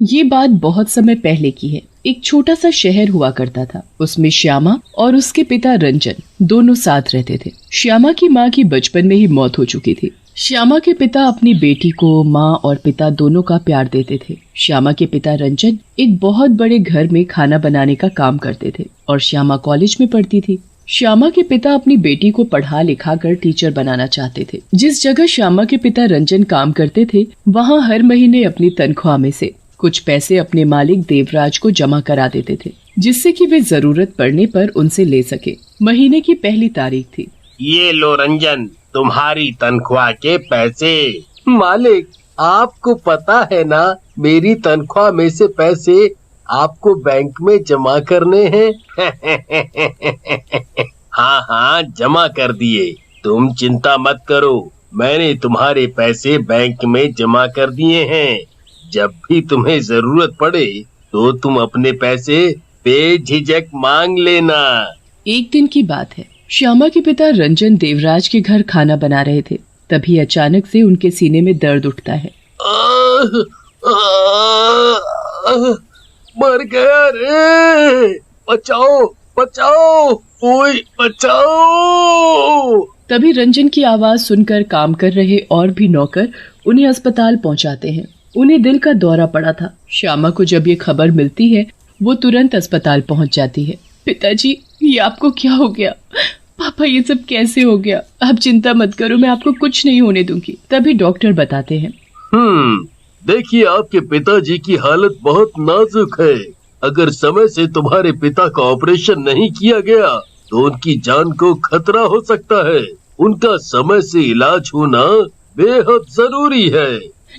ये बात बहुत समय पहले की है। एक छोटा सा शहर हुआ करता था। उसमें श्यामा और उसके पिता रंजन दोनों साथ रहते थे। श्यामा की माँ की बचपन में ही मौत हो चुकी थी। श्यामा के पिता अपनी बेटी को माँ और पिता दोनों का प्यार देते थे। श्यामा के पिता रंजन एक बहुत बड़े घर में खाना बनाने का काम करते थे और श्यामा कॉलेज में पढ़ती थी। श्यामा के पिता अपनी बेटी को पढ़ा लिखा कर टीचर बनाना चाहते थे। जिस जगह श्यामा के पिता रंजन काम करते थे, वहाँ हर महीने अपनी तनख्वाह में से कुछ पैसे अपने मालिक देवराज को जमा करा देते थे, जिससे कि वे जरूरत पड़ने पर उनसे ले सके। महीने की पहली तारीख थी। ये लो रंजन, तुम्हारी तनख्वाह के पैसे। मालिक, आपको पता है ना, मेरी तनख्वाह में से पैसे आपको बैंक में जमा करने हैं। हाँ हाँ, जमा कर दिए। तुम चिंता मत करो, मैंने तुम्हारे पैसे बैंक में जमा कर दिए हैं। जब भी तुम्हें जरूरत पड़े तो तुम अपने पैसे बेझिझक मांग लेना। एक दिन की बात है। श्यामा के पिता रंजन देवराज के घर खाना बना रहे थे। तभी अचानक से उनके सीने में दर्द उठता है। मर गया रे, बचाओ बचाओ, कोई बचाओ। तभी रंजन की आवाज सुनकर काम कर रहे और भी नौकर उन्हें अस्पताल पहुंचाते हैं। उन्हें दिल का दौरा पड़ा था। श्यामा को जब ये खबर मिलती है, वो तुरंत अस्पताल पहुंच जाती है। पिताजी, ये आपको क्या हो गया? पापा, ये सब कैसे हो गया? आप चिंता मत करो, मैं आपको कुछ नहीं होने दूंगी। तभी डॉक्टर बताते हैं। देखिए, आपके पिताजी की हालत बहुत नाजुक है। अगर समय से तुम्हारे पिता का ऑपरेशन नहीं किया गया तो उनकी जान को खतरा हो सकता है। उनका समय से इलाज होना बेहद जरूरी है।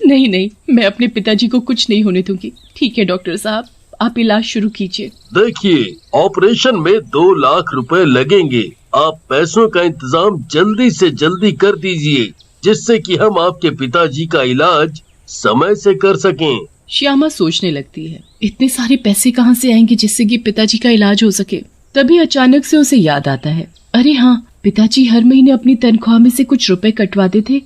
नहीं नहीं, मैं अपने पिताजी को कुछ नहीं होने दूंगी। ठीक है डॉक्टर साहब, आप इलाज शुरू कीजिए। देखिए, ऑपरेशन में 2 लाख रुपए लगेंगे। आप पैसों का इंतजाम जल्दी से जल्दी कर दीजिए, जिससे कि हम आपके पिताजी का इलाज समय से कर सकें। श्यामा सोचने लगती है, इतने सारे पैसे कहाँ से आएंगे जिससे कि पिताजी का इलाज हो सके। तभी अचानक से उसे याद आता है, अरे हाँ, पिताजी हर महीने अपनी तनख्वाह में से कुछ रुपए कटवाते थे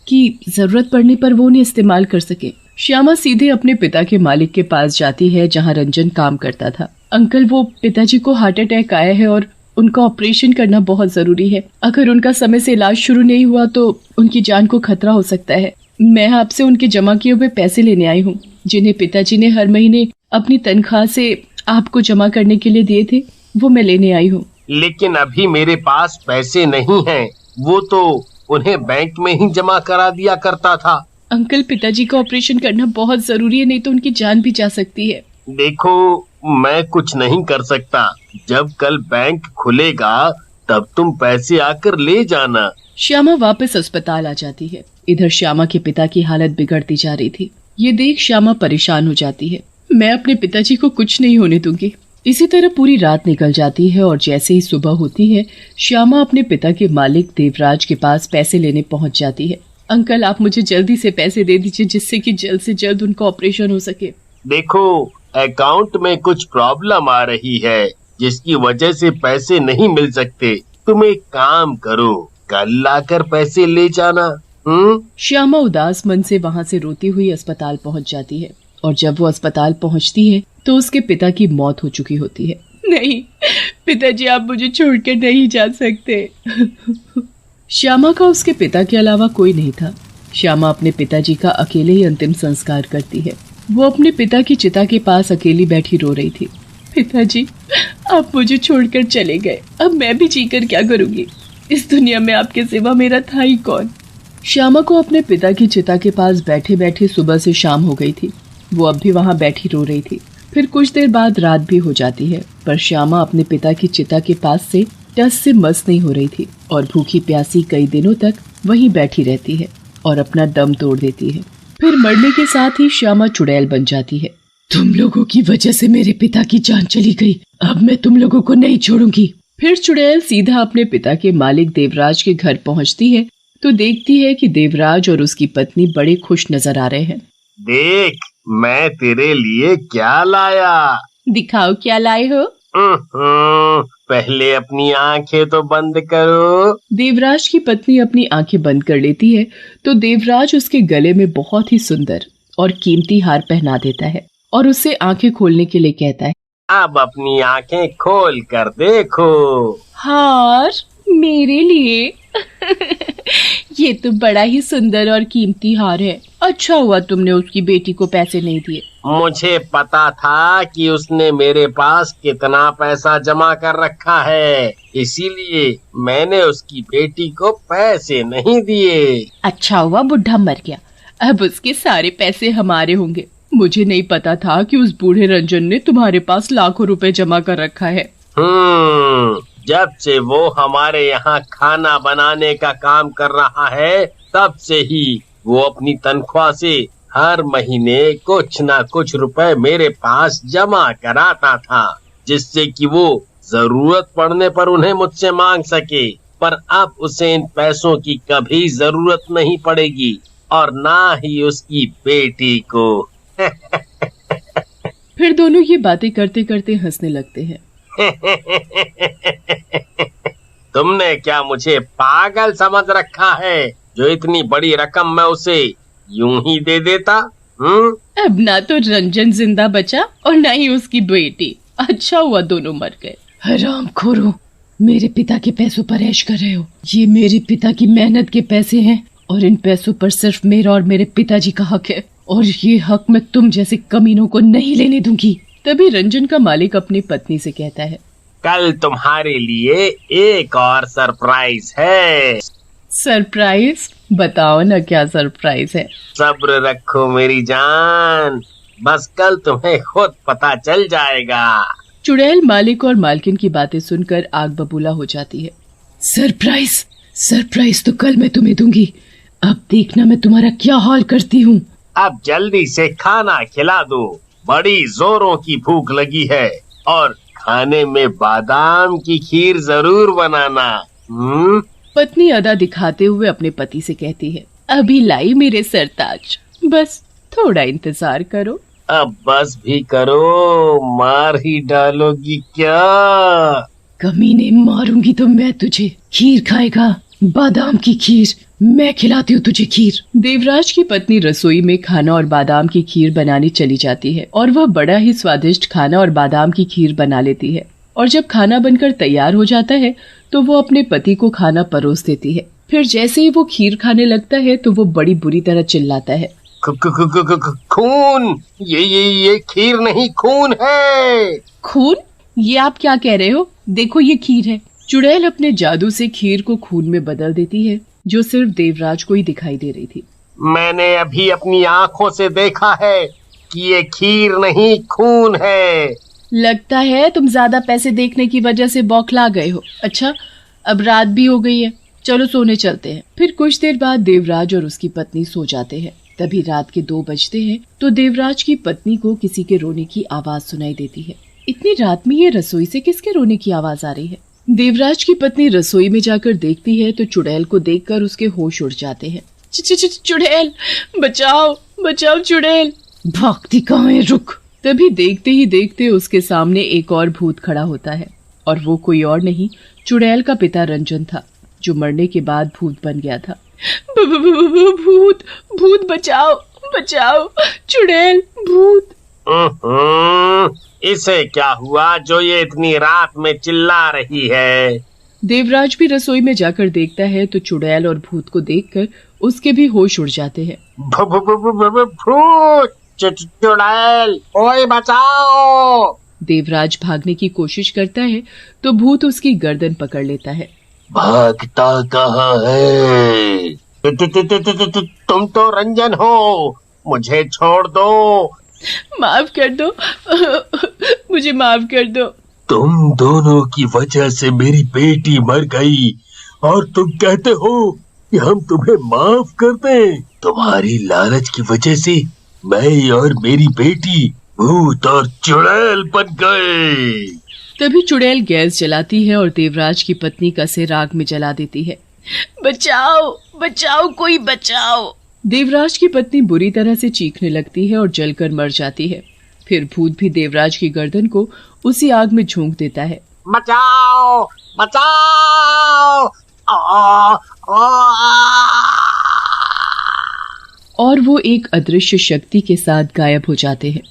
कि जरूरत पड़ने पर वो उन्हें इस्तेमाल कर सके। श्यामा सीधे अपने पिता के मालिक के पास जाती है, जहाँ रंजन काम करता था। अंकल, वो पिताजी को हार्ट अटैक आया है और उनका ऑपरेशन करना बहुत जरूरी है। अगर उनका समय से इलाज शुरू नहीं हुआ तो उनकी जान को खतरा हो सकता है। मैं आपसे उनके जमा किए हुए पैसे लेने आई हूँ, जिन्हें पिताजी ने हर महीने अपनी तनख्वाह से आपको जमा करने के लिए दिए थे। वो मैं लेने आई हूँ। लेकिन अभी मेरे पास पैसे नहीं हैं। वो तो उन्हें बैंक में ही जमा करा दिया करता था। अंकल, पिताजी का ऑपरेशन करना बहुत जरूरी है, नहीं तो उनकी जान भी जा सकती है। देखो, मैं कुछ नहीं कर सकता। जब कल बैंक खुलेगा तब तुम पैसे आकर ले जाना। श्यामा वापस अस्पताल आ जाती है। इधर श्यामा के पिता की हालत बिगड़ती जा रही थी। ये देख श्यामा परेशान हो जाती है। मैं अपने पिताजी को कुछ नहीं होने दूंगी। इसी तरह पूरी रात निकल जाती है और जैसे ही सुबह होती है, श्यामा अपने पिता के मालिक देवराज के पास पैसे लेने पहुंच जाती है। अंकल, आप मुझे जल्दी से पैसे दे दीजिए, जिससे कि जल्द से जल्द उनका ऑपरेशन हो सके। देखो, अकाउंट में कुछ प्रॉब्लम आ रही है, जिसकी वजह से पैसे नहीं मिल सकते। तुम एक काम करो, कल लाकर पैसे ले जाना। श्यामा उदास मन से वहाँ से रोती हुई अस्पताल पहुँच जाती है और जब वो अस्पताल पहुँचती है तो उसके पिता की मौत हो चुकी होती है। नहीं पिताजी, आप मुझे छोड़कर नहीं जा सकते। श्यामा का उसके पिता के अलावा कोई नहीं था। श्यामा अपने पिताजी का अकेले ही अंतिम संस्कार करती है। वो अपने पिता की चिता के पास अकेली बैठी रो रही थी। पिताजी, आप मुझे छोड़कर चले गए, अब मैं भी जीकर क्या करूंगी? इस दुनिया में आपके सिवा मेरा था ही कौन? श्यामा को अपने पिता की चिता के पास बैठे बैठे सुबह से शाम हो गई थी। वो अब भी वहाँ बैठी रो रही थी। फिर कुछ देर बाद रात भी हो जाती है, पर श्यामा अपने पिता की चिता के पास से टस से मस नहीं हो रही थी और भूखी प्यासी कई दिनों तक वहीं बैठी रहती है और अपना दम तोड़ देती है। फिर मरने के साथ ही श्यामा चुड़ैल बन जाती है। तुम लोगों की वजह से मेरे पिता की जान चली गई, अब मैं तुम लोगों को नहीं छोड़ूंगी। फिर चुड़ैल सीधा अपने पिता के मालिक देवराज के घर पहुंचती है तो देखती है कि देवराज और उसकी पत्नी बड़े खुश नजर आ रहे हैं। देख, मैं तेरे लिए क्या लाया। दिखाओ क्या लाए हो। पहले अपनी आंखें तो बंद करो। देवराज की पत्नी अपनी आंखें बंद कर लेती है तो देवराज उसके गले में बहुत ही सुंदर और कीमती हार पहना देता है और उससे आंखें खोलने के लिए कहता है, अब अपनी आंखें खोल कर देखो। हार मेरे लिए? ये तो बड़ा ही सुंदर और कीमती हार है। अच्छा हुआ तुमने उसकी बेटी को पैसे नहीं दिए। मुझे पता था कि उसने मेरे पास कितना पैसा जमा कर रखा है, इसीलिए मैंने उसकी बेटी को पैसे नहीं दिए। अच्छा हुआ बुढ़ा मर गया, अब उसके सारे पैसे हमारे होंगे। मुझे नहीं पता था कि उस बूढ़े रंजन ने तुम्हारे पास लाखों रुपए जमा कर रखा है। जब से वो हमारे यहाँ खाना बनाने का काम कर रहा है, तब से ही वो अपनी तनख्वाह से हर महीने कुछ ना कुछ रुपए मेरे पास जमा कराता था, जिससे कि वो जरूरत पड़ने पर उन्हें मुझसे मांग सके। पर अब उसे इन पैसों की कभी जरूरत नहीं पड़ेगी, और ना ही उसकी बेटी को। फिर दोनों ये बातें करते करते हंसने लगते हैं। तुमने क्या मुझे पागल समझ रखा है, जो इतनी बड़ी रकम मैं उसे यूं ही दे देता? अब ना तो रंजन जिंदा बचा और ना ही उसकी बेटी। अच्छा हुआ दोनों मर गए। हरामखोरो, मेरे पिता के पैसों पर ऐश कर रहे हो। ये मेरे पिता की मेहनत के पैसे हैं और इन पैसों पर सिर्फ मेरा और मेरे पिताजी का हक है, और ये हक मैं तुम जैसे कमीनों को नहीं लेने दूंगी। तभी रंजन का मालिक अपनी पत्नी से कहता है, कल तुम्हारे लिए एक और सरप्राइज है। सरप्राइज? बताओ ना क्या सरप्राइज है। सब्र रखो मेरी जान, बस कल तुम्हें खुद पता चल जाएगा। चुड़ैल मालिक और मालकिन की बातें सुनकर आग बबूला हो जाती है। सरप्राइज? सरप्राइज तो कल मैं तुम्हें दूंगी, अब देखना मैं तुम्हारा क्या हाल करती हूँ। अब जल्दी से खाना खिला दो, बड़ी जोरों की भूख लगी है, और खाने में बादाम की खीर जरूर बनाना। पत्नी अदा दिखाते हुए अपने पति से कहती है, अभी लाई मेरे सरताज, बस थोड़ा इंतजार करो। अब बस भी करो, मार ही डालोगी क्या? कमीने, मारूंगी तो मैं तुझे। खीर खाएगा, बादाम की खीर, मैं खिलाती हूँ तुझे खीर। देवराज की पत्नी रसोई में खाना और बादाम की खीर बनाने चली जाती है, और वह बड़ा ही स्वादिष्ट खाना और बादाम की खीर बना लेती है। और जब खाना बनकर तैयार हो जाता है तो वो अपने पति को खाना परोस देती है। फिर जैसे ही वो खीर खाने लगता है तो वो बड़ी बुरी तरह चिल्लाता है, खून! ये खीर नहीं, खून है। खून? ये आप क्या कह रहे हो? देखो ये खीर है। चुड़ैल अपने जादू से खीर को खून में बदल देती है, जो सिर्फ देवराज को ही दिखाई दे रही थी। मैंने अभी अपनी आंखों से देखा है कि ये खीर नहीं, खून है। लगता है तुम ज्यादा पैसे देखने की वजह से बौखला गए हो। अच्छा, अब रात भी हो गई है, चलो सोने चलते हैं। फिर कुछ देर बाद देवराज और उसकी पत्नी सो जाते हैं। तभी रात के 2 बजते हैं तो देवराज की पत्नी को किसी के रोने की आवाज सुनाई देती है। इतनी रात में ये रसोई से किसके रोने की आवाज आ रही है? देवराज की पत्नी रसोई में जाकर देखती है तो चुड़ैल को देखकर उसके होश उड़ जाते हैं। चुड़ैल, बचाओ बचाओ चुड़ैल। भागती कहाँ है, रुक। तभी देखते ही देखते उसके सामने एक और भूत खड़ा होता है, और वो कोई और नहीं, चुड़ैल का पिता रंजन था, जो मरने के बाद भूत बन गया था। भूत, भूत, बचाओ बचाओ, चुड़ैल, भूत। इसे क्या हुआ जो ये इतनी रात में चिल्ला रही है? देवराज भी रसोई में जाकर देखता है तो चुड़ैल और भूत को देखकर उसके भी होश उड़ जाते हैं। भूत! चुड़ैल, ओए बचाओ! देवराज भागने की कोशिश करता है तो भूत उसकी गर्दन पकड़ लेता है। भागता कहाँ है? तुम तो रंजन हो, मुझे छोड़ दो। माफ कर दो, मुझे माफ कर दो। तुम दोनों की वजह से मेरी बेटी मर गई, और तुम कहते हो कि हम तुम्हें माफ कर दें। तुम्हारी लालच की वजह से मैं और मेरी बेटी भूत और चुड़ैल बन गए। तभी चुड़ैल गैस जलाती है और देवराज की पत्नी का सिर आग में जला देती है। बचाओ बचाओ, कोई बचाओ। देवराज की पत्नी बुरी तरह से चीखने लगती है और जलकर मर जाती है। फिर भूत भी देवराज की गर्दन को उसी आग में झोंक देता है। बचाओ बचाओ! और वो एक अदृश्य शक्ति के साथ गायब हो जाते हैं।